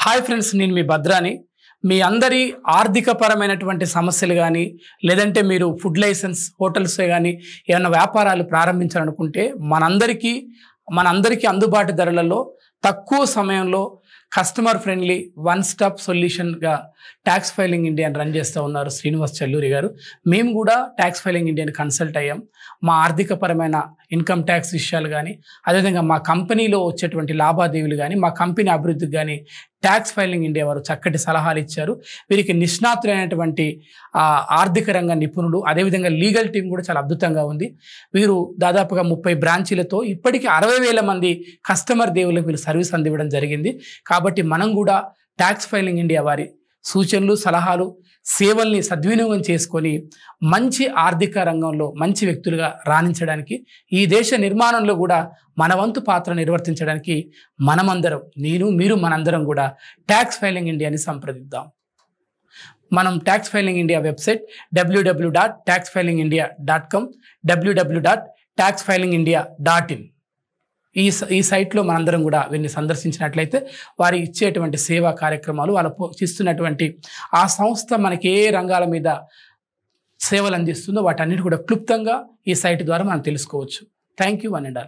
Hi friends, నేను మీ భద్రాని. మీ అందరి ఆర్థికపరమైనటువంటి సమస్యలు కానీ, లేదంటే మీరు ఫుడ్ లైసెన్స్ హోటల్స్ కానీ ఏమైనా వ్యాపారాలు ప్రారంభించాలనుకుంటే మనందరికీ అందుబాటు ధరలలో తక్కువ సమయంలో కస్టమర్ ఫ్రెండ్లీ వన్ స్టాప్ సొల్యూషన్గా ట్యాక్స్ ఫైలింగ్ ఇండియాని రన్ చేస్తూ ఉన్నారు శ్రీనివాస్ చల్లూరి గారు. మేము కూడా ట్యాక్స్ ఫైలింగ్ ఇండియాని కన్సల్ట్ అయ్యాం. మా ఆర్థికపరమైన ఇన్కమ్ ట్యాక్స్ విషయాలు కానీ, అదేవిధంగా మా కంపెనీలో వచ్చేటువంటి లావాదేవీలు కానీ, మా కంపెనీ అభివృద్ధికి కానీ ట్యాక్స్ ఫైలింగ్ ఇండియా వారు చక్కటి సలహాలు ఇచ్చారు. వీరికి నిష్ణాతులైనటువంటి ఆర్థిక రంగ నిపుణులు, అదేవిధంగా లీగల్ టీం కూడా చాలా అద్భుతంగా ఉంది. వీరు దాదాపుగా 30 బ్రాంచీలతో ఇప్పటికీ 60,000 మంది కస్టమర్ దేవులకు వీళ్ళు సర్వీస్ అందివ్వడం జరిగింది. కాబట్టి మనం కూడా ట్యాక్స్ ఫైలింగ్ ఇండియా వారి సూచనలు, సలహాలు, సేవల్ని సద్వినియోగం చేసుకొని మంచి ఆర్థిక రంగంలో మంచి వ్యక్తులుగా రాణించడానికి, ఈ దేశ నిర్మాణంలో కూడా మన వంతు పాత్ర నిర్వర్తించడానికి మనమందరం, మీరు మనందరం కూడా ట్యాక్స్ ఫైలింగ్ ఇండియాని సంప్రదిద్దాం. మనం tax filing India website www.taxfilingindia.com, www.taxfilingindia.in ఈ సైట్లో మనందరం కూడా వీరిని సందర్శించినట్లయితే వారు ఇచ్చేటువంటి సేవా కార్యక్రమాలు, వాళ్ళు ఇస్తున్నటువంటి ఆ సంస్థ మనకి ఏ రంగాల మీద సేవలు అందిస్తుందో వాటన్నిటి కూడా క్లుప్తంగా ఈ సైట్ ద్వారా మనం తెలుసుకోవచ్చు. Thank you one and all.